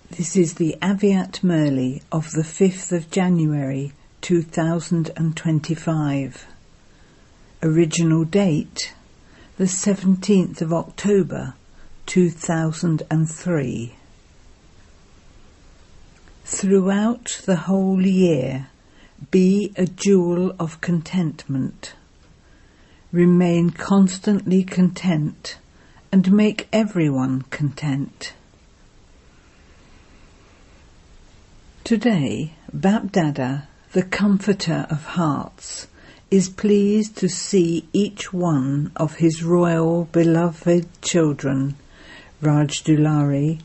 This is the Avyakt Murli of the 5th of January 2025. Original date the 17th of October 2003. Throughout the whole year, be a jewel of contentment. Remain constantly content and make everyone content. Today, BapDada, the comforter of hearts, is pleased to see each one of his royal beloved children, Raj Dulari,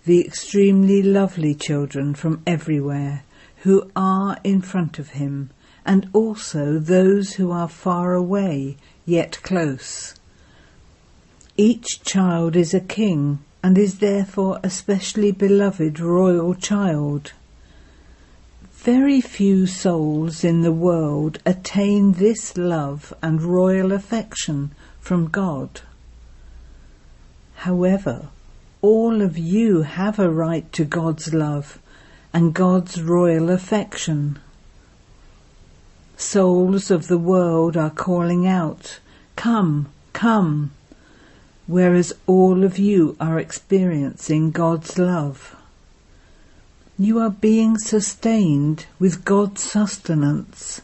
the extremely lovely children from everywhere, who are in front of him, and also those who are far away, yet close. Each child is a king, and is therefore a specially beloved royal child. Very few souls in the world attain this love and royal affection from God. However, all of you have a right to God's love and God's royal affection. Souls of the world are calling out, "Come, come," whereas all of you are experiencing God's love. You are being sustained with God's sustenance.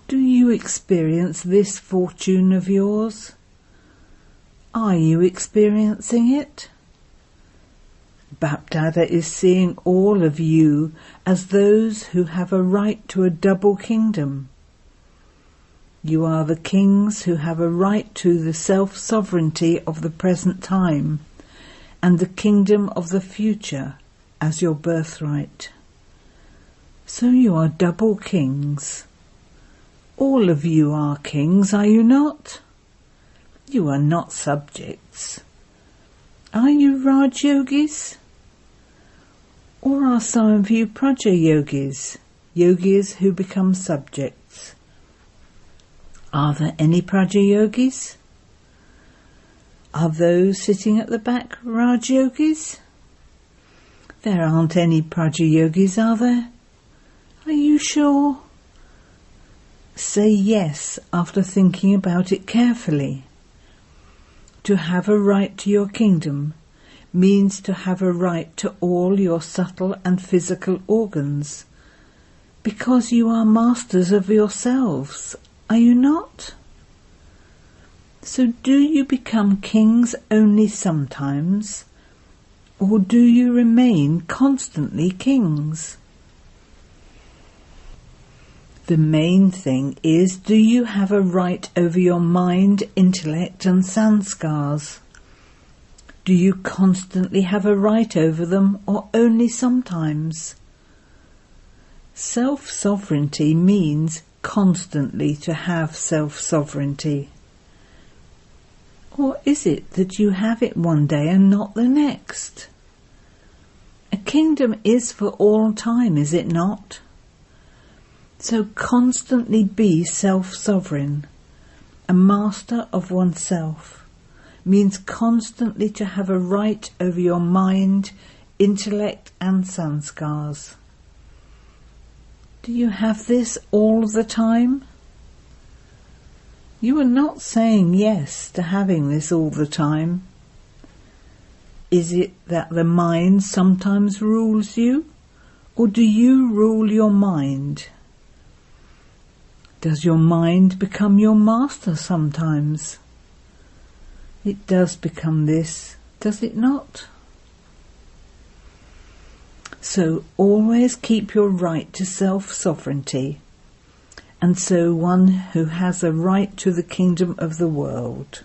Do you experience this fortune of yours? Are you experiencing it? BapDada is seeing all of you as those who have a right to a double kingdom. You are the kings who have a right to the self-sovereignty of the present time and the kingdom of the future as your birthright. So you are double kings. All of you are kings, are you not? You are not subjects. Are you Raj Yogis? Or are some of you Praja Yogis, yogis who become subjects? Are there any Praja Yogis? Are those sitting at the back Raj Yogis? There aren't any Praja Yogis, are there? Are you sure? Say yes after thinking about it carefully. To have a right to your kingdom means to have a right to all your subtle and physical organs, because you are masters of yourselves, are you not? So do you become kings only sometimes? Or do you remain constantly kings? The main thing is, do you have a right over your mind, intellect and sanskars? Do you constantly have a right over them, or only sometimes? Self-sovereignty means constantly to have self-sovereignty. Or is it that you have it one day and not the next? A kingdom is for all time, is it not? So constantly be self-sovereign. A master of oneself means constantly to have a right over your mind, intellect and sanskars. Do you have this all the time? You are not saying yes to having this all the time. Is it that the mind sometimes rules you, or do you rule your mind? Does your mind become your master sometimes? It does become this, does it not? So always keep your right to self-sovereignty, and so one who has a right to the kingdom of the world.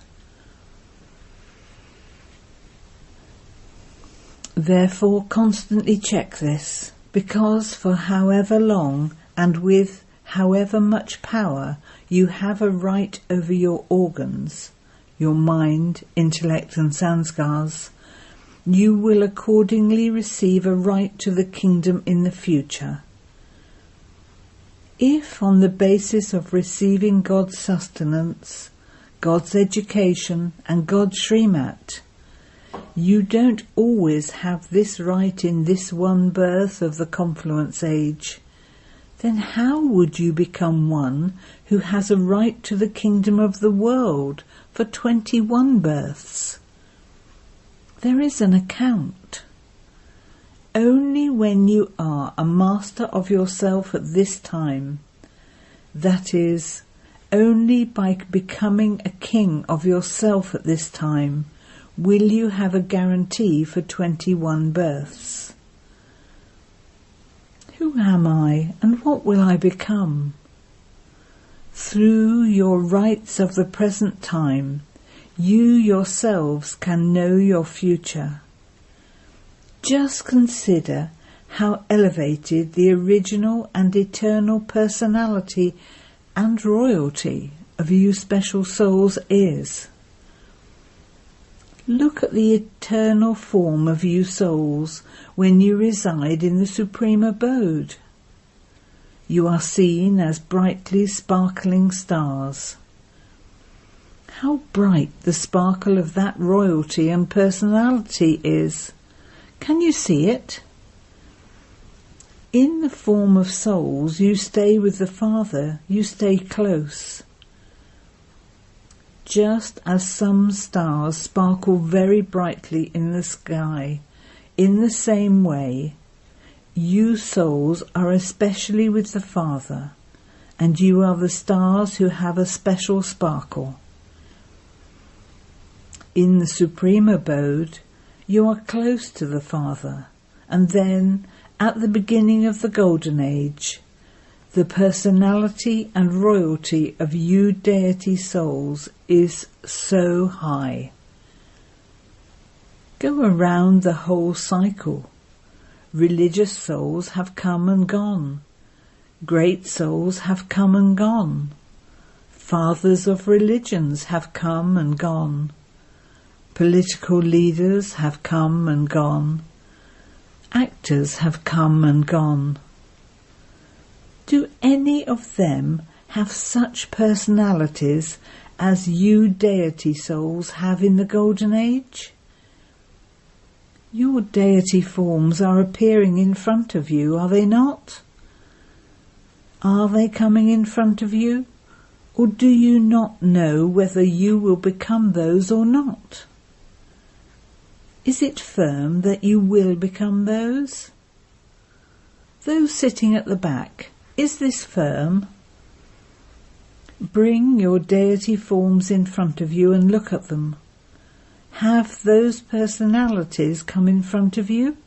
Therefore constantly check this, because for however long and with however much power you have a right over your organs, your mind, intellect and sanskars, you will accordingly receive a right to the kingdom in the future. If on the basis of receiving God's sustenance, God's education and God's Srimat, You don't always have this right in this one birth of the confluence age. Then how would you become one who has a right to the kingdom of the world for 21 births? There is an account. Only when you are a master of yourself at this time, that is, only by becoming a king of yourself at this time, will you have a guarantee for 21 births. Who am I, and what will I become? Through your rights of the present time, you yourselves can know your future. Just consider how elevated the original and eternal personality and royalty of you special souls is. Look at the eternal form of you souls when you reside in the supreme abode. You are seen as brightly sparkling stars. How bright the sparkle of that royalty and personality is! Can you see it? In the form of souls, you stay with the Father, you stay close. Just as some stars sparkle very brightly in the sky, in the same way, you souls are especially with the Father, and you are the stars who have a special sparkle. In the supreme abode, you are close to the Father, and then, at the beginning of the Golden Age, the personality and royalty of you deity souls is so high. Go around the whole cycle. Religious souls have come and gone. Great souls have come and gone. Fathers of religions have come and gone. Political leaders have come and gone. Actors have come and gone. Do any of them have such personalities as you deity souls have in the Golden Age? Your deity forms are appearing in front of you, are they not? Are they coming in front of you? Or do you not know whether you will become those or not? Is it firm that you will become those? Those sitting at the back, is this firm? Bring your deity forms in front of you and look at them. Have those personalities come in front of you?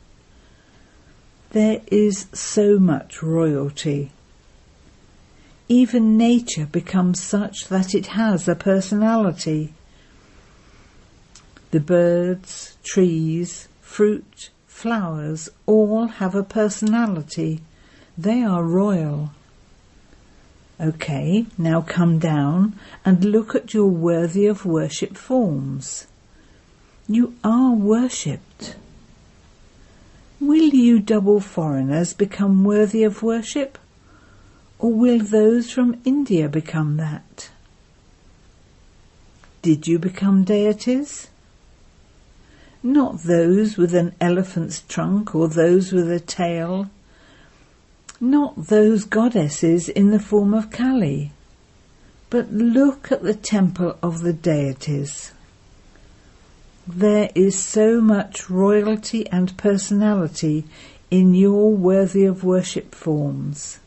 There is so much royalty. Even nature becomes such that it has a personality. The birds, trees, fruit, flowers all have a personality. They are royal. Okay, now come down and look at your worthy of worship forms. You are worshipped. Will you double foreigners become worthy of worship? Or will those from India become that? Did you become deities? Not those with an elephant's trunk or those with a tail. Not those goddesses in the form of Kali. But look at the temple of the deities. There is so much royalty and personality in your worthy of worship forms.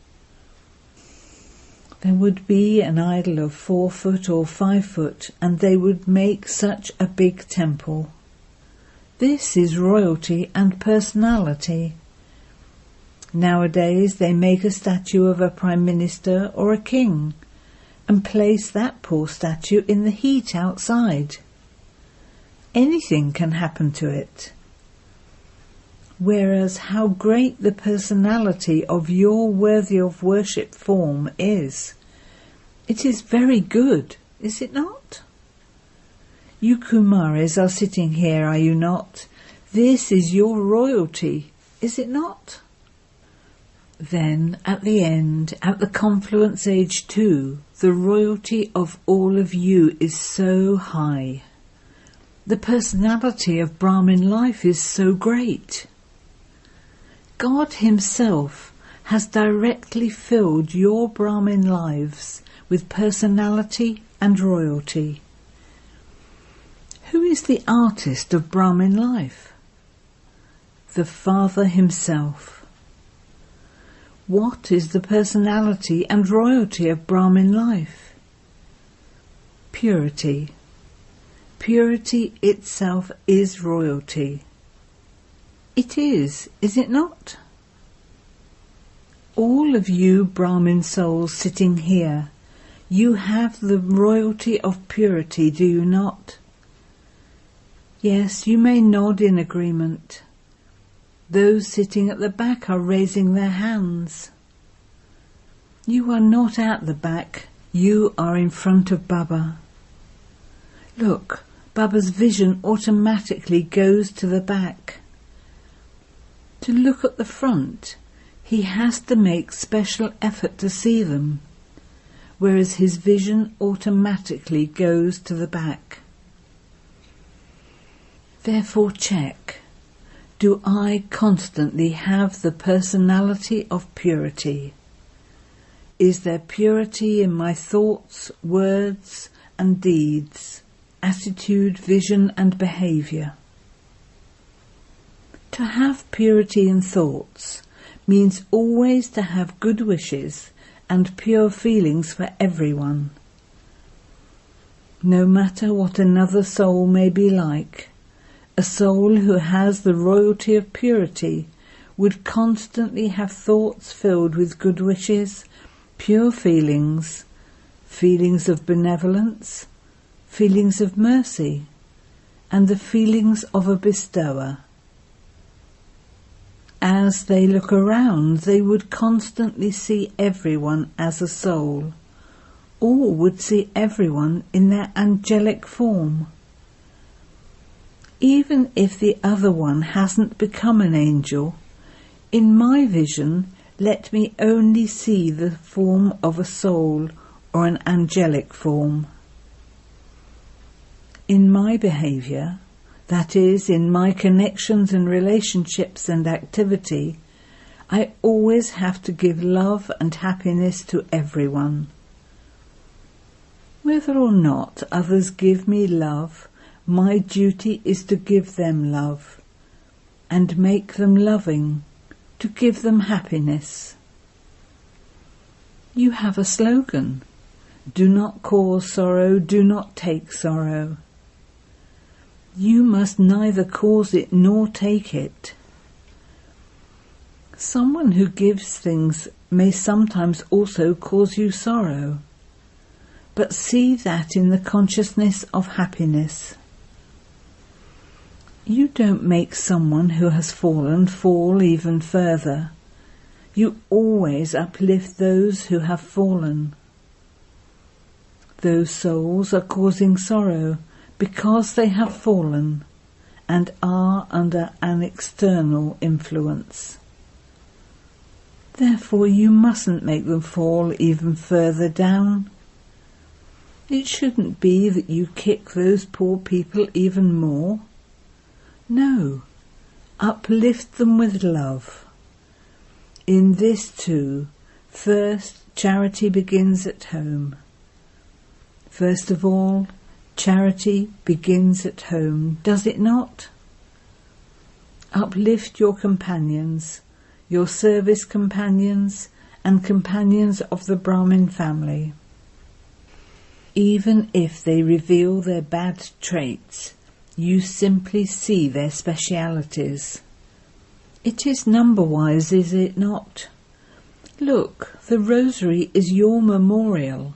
There would be an idol of 4 foot or 5 foot, and they would make such a big temple. This is royalty and personality. Nowadays they make a statue of a prime minister or a king, and place that poor statue in the heat outside. Anything can happen to it. Whereas how great the personality of your worthy of worship form is. It is very good, is it not? You Kumaris are sitting here, are you not? This is your royalty, is it not? Then, at the end, at the confluence age too, the royalty of all of you is so high. The personality of Brahmin life is so great. God himself has directly filled your Brahmin lives with personality and royalty. Who is the artist of Brahmin life? The Father himself. What is the personality and royalty of Brahmin life? Purity. Purity itself is royalty. It is it not? All of you Brahmin souls sitting here, you have the royalty of purity, do you not? Yes, you may nod in agreement. Those sitting at the back are raising their hands. You are not at the back, you are in front of Baba. Look, Baba's vision automatically goes to the back. To look at the front, he has to make special effort to see them, whereas his vision automatically goes to the back. Therefore check, do I constantly have the personality of purity? Is there purity in my thoughts, words and deeds, attitude, vision and behaviour? To have purity in thoughts means always to have good wishes and pure feelings for everyone. No matter what another soul may be like, a soul who has the royalty of purity would constantly have thoughts filled with good wishes, pure feelings, feelings of benevolence, feelings of mercy, and the feelings of a bestower. As they look around, they would constantly see everyone as a soul. All would see everyone in their angelic form. Even if the other one hasn't become an angel, in my vision, let me only see the form of a soul or an angelic form. In my behaviour, that is, in my connections and relationships and activity, I always have to give love and happiness to everyone. Whether or not others give me love, my duty is to give them love, and make them loving, to give them happiness. You have a slogan, do not cause sorrow, do not take sorrow. You must neither cause it nor take it. Someone who gives things may sometimes also cause you sorrow, but see that in the consciousness of happiness. You don't make someone who has fallen fall even further. You always uplift those who have fallen. Those souls are causing sorrow because they have fallen and are under an external influence. Therefore you mustn't make them fall even further down. It shouldn't be that you kick those poor people even more. No, uplift them with love. In this too, first charity begins at home. First of all, charity begins at home, does it not? Uplift your companions, your service companions, and companions of the Brahmin family. Even if they reveal their bad traits, you simply see their specialities. It is number-wise, is it not? Look, the rosary is your memorial.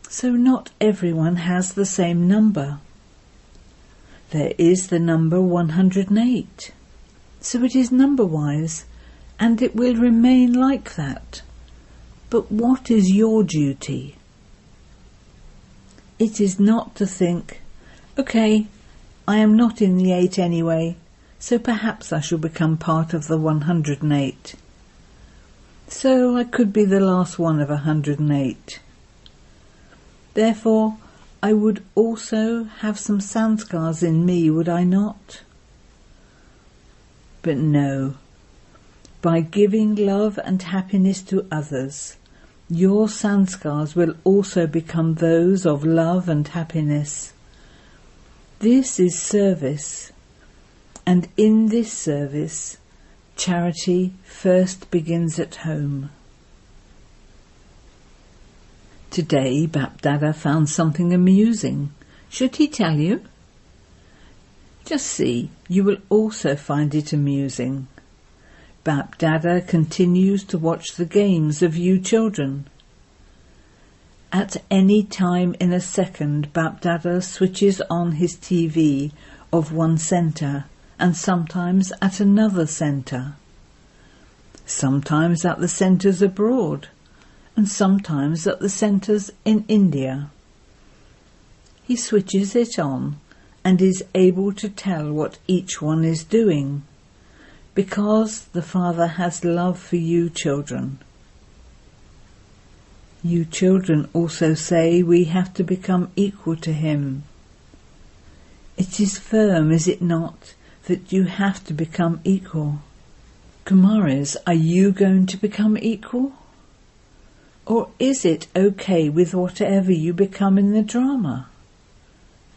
So not everyone has the same number. There is the number 108. So it is number-wise, and it will remain like that. But what is your duty? It is not to think, okay, I am not in the 8 anyway, so perhaps I shall become part of the 108. So I could be the last one of 108. Therefore, I would also have some sanskars in me, would I not? But no, by giving love and happiness to others, your sanskars will also become those of love and happiness. This is service, and in this service, charity first begins at home. Today, BapDada found something amusing. Should he tell you? Just see, you will also find it amusing. BapDada continues to watch the games of you children. At any time in a second, BapDada switches on his TV of one centre and sometimes at another centre. Sometimes at the centres abroad and sometimes at the centres in India. He switches it on and is able to tell what each one is doing, because the Father has love for you children. You children also say we have to become equal to him. It is firm, is it not, that you have to become equal? Kumaris, are you going to become equal? Or is it okay with whatever you become in the drama?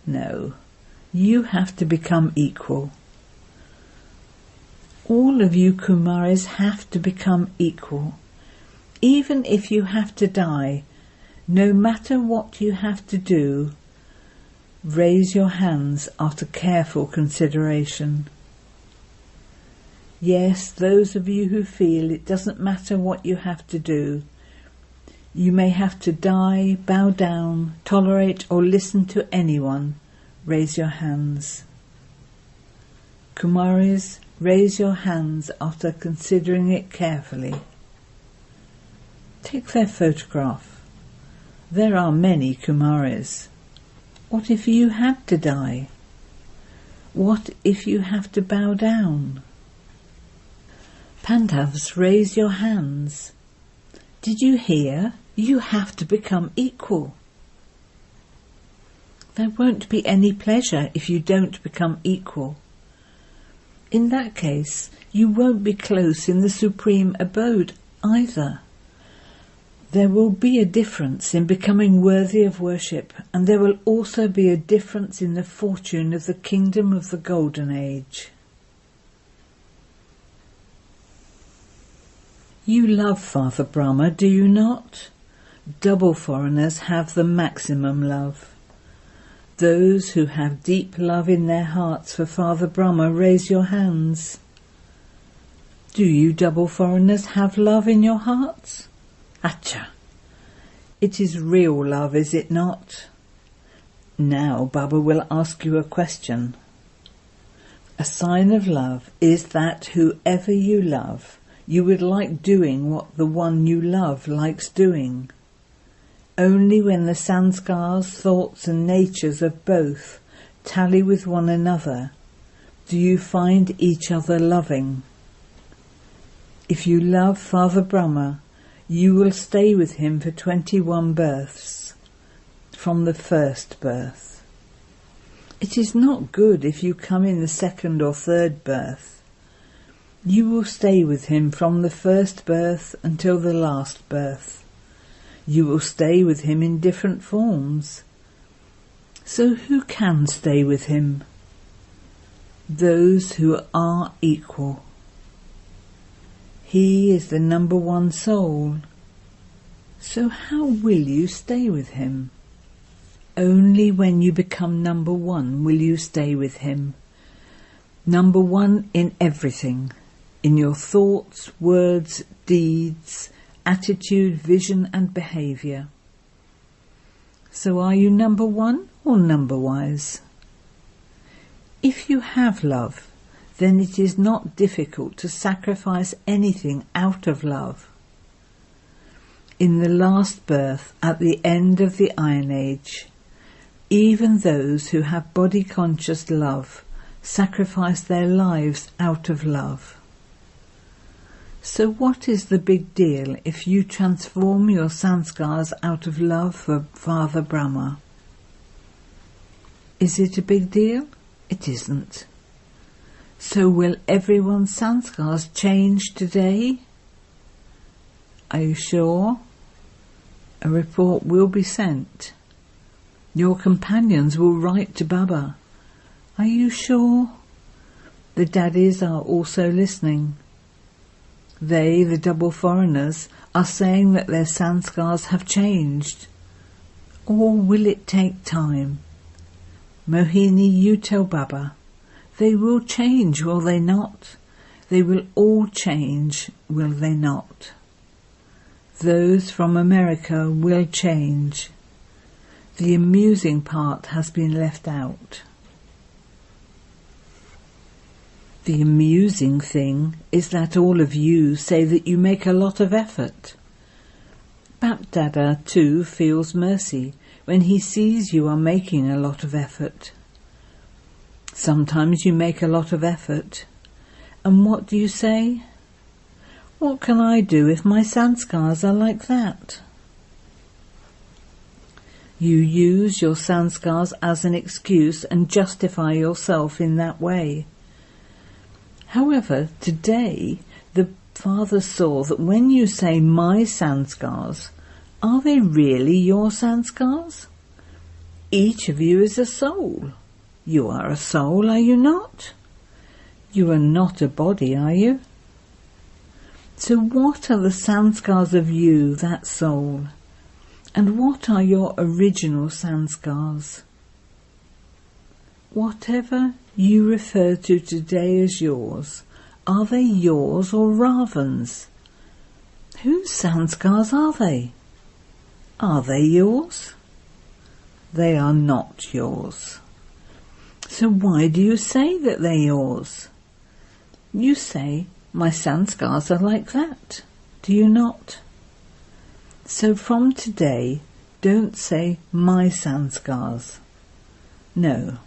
No, you have to become equal. All of you Kumaris have to become equal. Even if you have to die, no matter what you have to do, raise your hands after careful consideration. Yes, those of you who feel it doesn't matter what you have to do, you may have to die, bow down, tolerate or listen to anyone, raise your hands. Kumaris, raise your hands after considering it carefully. Take their photograph. There are many Kumaris. What if you had to die? What if you have to bow down? Pandavs, raise your hands. Did you hear? You have to become equal. There won't be any pleasure if you don't become equal. In that case, you won't be close in the supreme abode either. There will be a difference in becoming worthy of worship, and there will also be a difference in the fortune of the kingdom of the Golden Age. You love Father Brahma, do you not? Double foreigners have the maximum love. Those who have deep love in their hearts for Father Brahma, raise your hands. Do you double foreigners have love in your hearts? Acha! It is real love, is it not? Now Baba will ask you a question. A sign of love is that whoever you love, you would like doing what the one you love likes doing. Only when the sanskars, thoughts and natures of both tally with one another do you find each other loving. If you love Father Brahma, you will stay with him for 21 births, from the first birth. It is not good if you come in the second or third birth. You will stay with him from the first birth until the last birth. You will stay with him in different forms. So who can stay with him? Those who are equal. He is the number one soul. So how will you stay with him? Only when you become number one will you stay with him. Number one in everything. In your thoughts, words, deeds, attitude, vision and behaviour. So are you number one or number wise? If you have love, then it is not difficult to sacrifice anything out of love. In the last birth, at the end of the Iron Age, even those who have body-conscious love sacrifice their lives out of love. So what is the big deal if you transform your sanskars out of love for Father Brahma? Is it a big deal? It isn't. So will everyone's sanskars change today? Are you sure? A report will be sent. Your companions will write to Baba. Are you sure? The daddies are also listening. They, the double foreigners, are saying that their sanskars have changed. Or will it take time? Mohini, you tell Baba. They will change, will they not? They will all change, will they not? Those from America will change. The amusing part has been left out. The amusing thing is that all of you say that you make a lot of effort. BapDada too feels mercy when he sees you are making a lot of effort. Sometimes you make a lot of effort, and what do you say? What can I do if my sanskars are like that? You use your sanskars as an excuse and justify yourself in that way. However, today the Father saw that when you say my sanskars, are they really your sanskars? Each of you is a soul. You are a soul, are you not? You are not a body, are you? So what are the sanskars of you, that soul? And what are your original sanskars? Whatever you refer to today as yours, are they yours or Ravan's? Whose sanskars are they? Are they yours? They are not yours. So why do you say that they're yours? You say, my sanskars are like that, do you not? So from today, don't say my sanskars. No.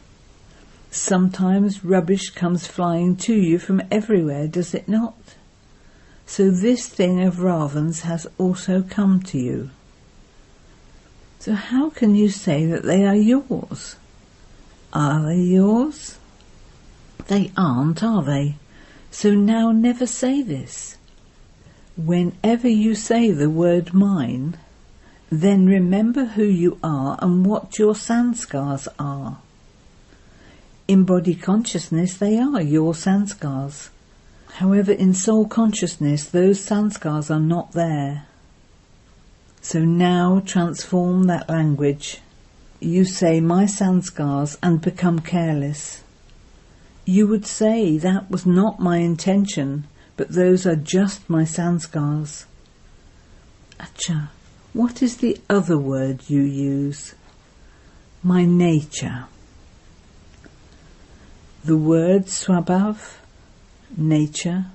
Sometimes rubbish comes flying to you from everywhere, does it not? So this thing of Ravan's has also come to you. So how can you say that they are yours? Are they yours? They aren't, are they? So now never say this. Whenever you say the word mine, then remember who you are and what your sanskars are. In body consciousness they are your sanskars. However, in soul consciousness those sanskars are not there. So now transform that language. You say my sanskars and become careless. You would say that was not my intention, but those are just my sanskars. Acha, what is the other word you use? My nature. The word swabhav, nature,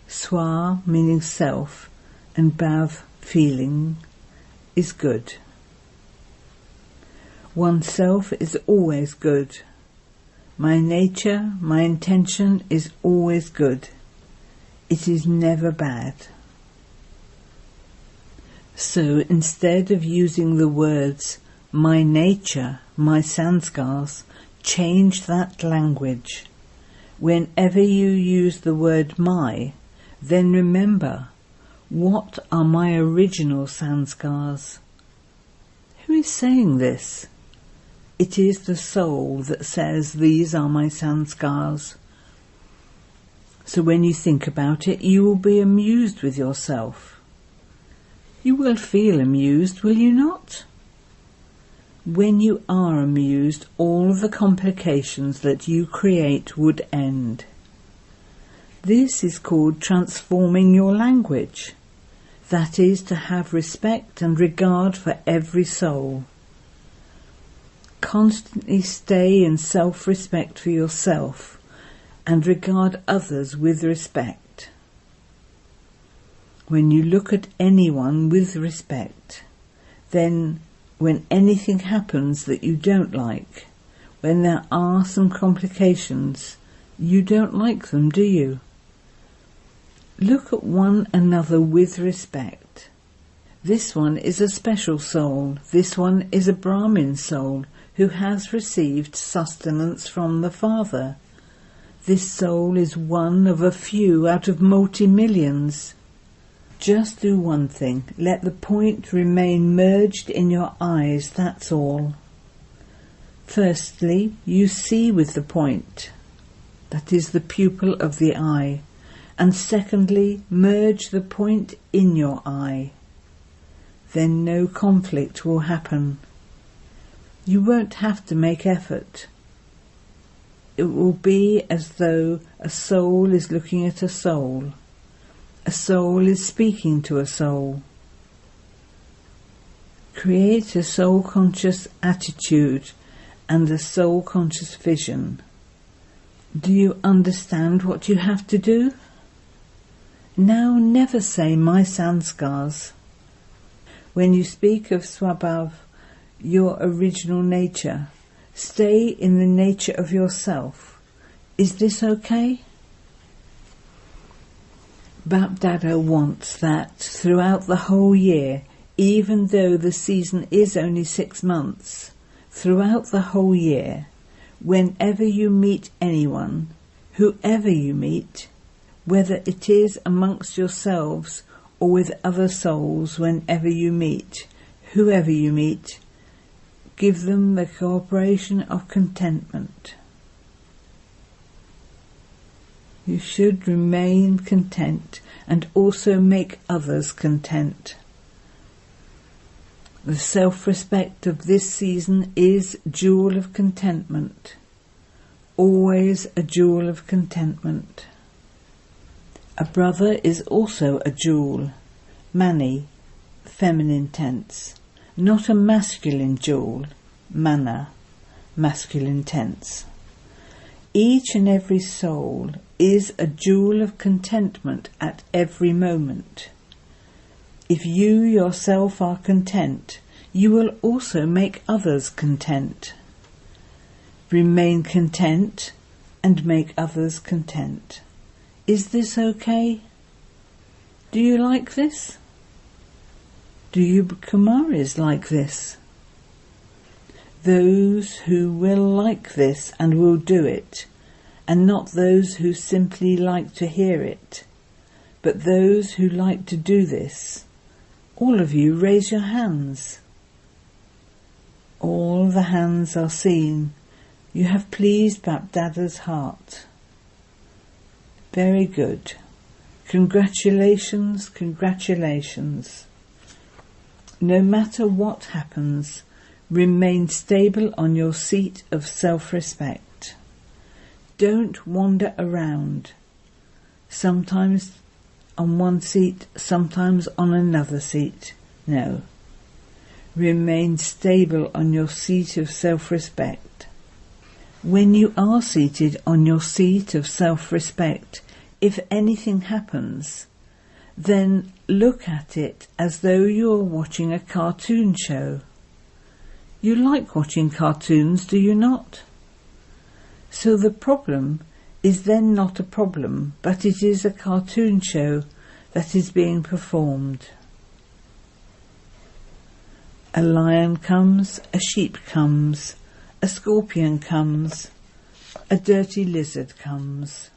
swa meaning self, and bhav, feeling, is good. Oneself is always good. My nature, my intention is always good. It is never bad. So instead of using the words my nature, my sanskars, change that language. Whenever you use the word my, then remember, what are my original sanskars? Who is saying this? It is the soul that says these are my sanskars. So when you think about it, you will be amused with yourself. You will feel amused, will you not? When you are amused, all of the complications that you create would end. This is called transforming your language. That is to have respect and regard for every soul. Constantly stay in self-respect for yourself and regard others with respect. When you look at anyone with respect, then when anything happens that you don't like, when there are some complications, you don't like them, do you? Look at one another with respect. This one is a special soul, this one is a Brahmin soul, who has received sustenance from the Father. This soul is one of a few out of multi-millions. Just do one thing. Let the point remain merged in your eyes, that's all. Firstly, you see with the point. That is the pupil of the eye. And secondly, merge the point in your eye. Then no conflict will happen. You won't have to make effort. It will be as though a soul is looking at a soul. A soul is speaking to a soul. Create a soul-conscious attitude and a soul-conscious vision. Do you understand what you have to do? Now never say my sanskars. When you speak of Swabhav, your original nature, stay in the nature of yourself. Is this okay? BapDada wants that throughout the whole year, even though the season is only 6 months, throughout the whole year, whenever you meet anyone, whoever you meet, whether it is amongst yourselves or with other souls, whenever you meet, whoever you meet, give them the cooperation of contentment. You should remain content and also make others content. The self-respect of this season is jewel of contentment, always a jewel of contentment. A brother is also a jewel, mani, feminine tense, not a masculine jewel, mana, masculine tense. Each and every soul is a jewel of contentment at every moment. If you yourself are content, you will also make others content. Remain content and make others content. Is this okay? Do you like this? Do you Kumaris like this? Those who will like this and will do it, and not those who simply like to hear it, but those who like to do this. All of you raise your hands. All the hands are seen. You have pleased BapDada's heart. Very good. Congratulations, congratulations. No matter what happens, remain stable on your seat of self-respect. Don't wander around, sometimes on one seat, sometimes on another seat. No. Remain stable on your seat of self-respect. When you are seated on your seat of self-respect, if anything happens, then look at it as though you are watching a cartoon show. You like watching cartoons, do you not? So the problem is then not a problem, but it is a cartoon show that is being performed. A lion comes, a sheep comes, a scorpion comes, a dirty lizard comes.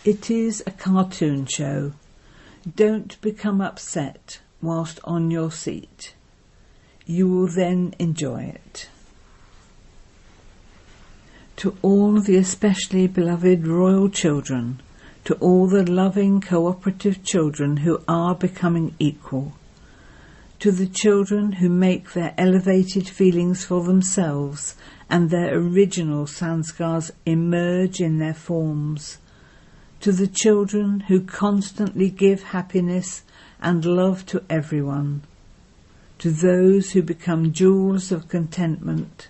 It is a cartoon show. Don't become upset whilst on your seat. You will then enjoy it. To all the especially beloved royal children, to all the loving cooperative children who are becoming equal, to the children who make their elevated feelings for themselves and their original sanskars emerge in their forms, to the children who constantly give happiness and love to everyone, to those who become jewels of contentment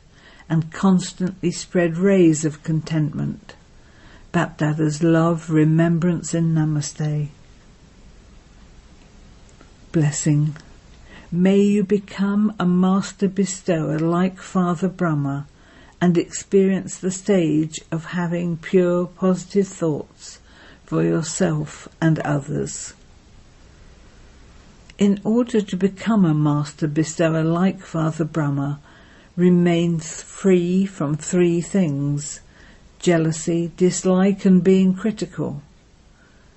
and constantly spread rays of contentment, BapDada's love, remembrance and namaste. Blessing. May you become a master bestower like Father Brahma and experience the stage of having pure positive thoughts for yourself and others. In order to become a master bestower like Father Brahma, remain free from three things: jealousy, dislike and being critical,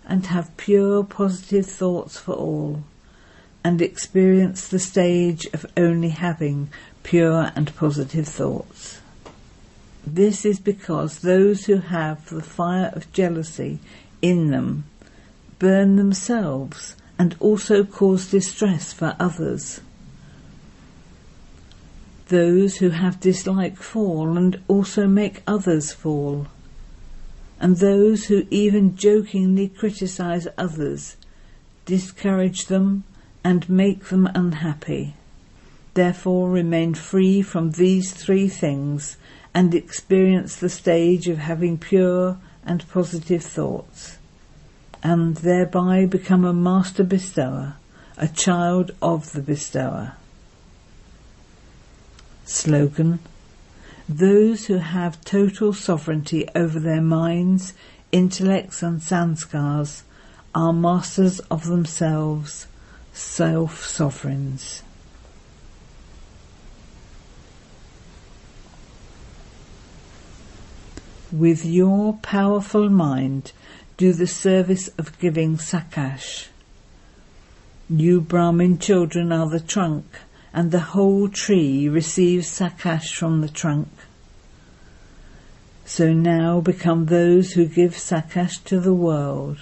and have pure positive thoughts for all, and experience the stage of only having pure and positive thoughts. This is because those who have the fire of jealousy in them burn themselves and also cause distress for others. Those who have dislike fall and also make others fall. And those who even jokingly criticize others discourage them and make them unhappy. Therefore remain free from these three things and experience the stage of having pure and positive thoughts, and thereby become a master bestower, a child of the bestower. Slogan: those who have total sovereignty over their minds, intellects and sanskars are masters of themselves, self-sovereigns. With your powerful mind, do the service of giving sakash. You Brahmin children are the trunk, and the whole tree receives sakash from the trunk. So now become those who give sakash to the world.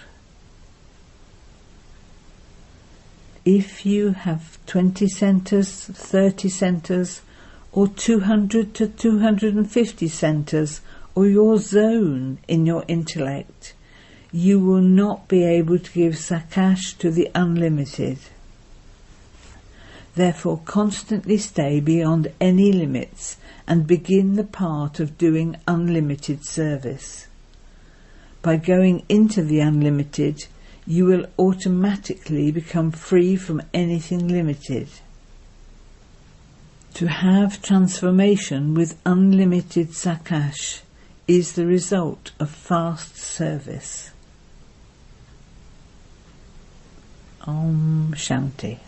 If you have 20 centres, 30 centres, or 200 to 250 centres, or your zone in your intellect, you will not be able to give sakash to the unlimited. Therefore constantly stay beyond any limits and begin the part of doing unlimited service. By going into the unlimited, you will automatically become free from anything limited. To have transformation with unlimited sakash is the result of fast service. Om Shanti.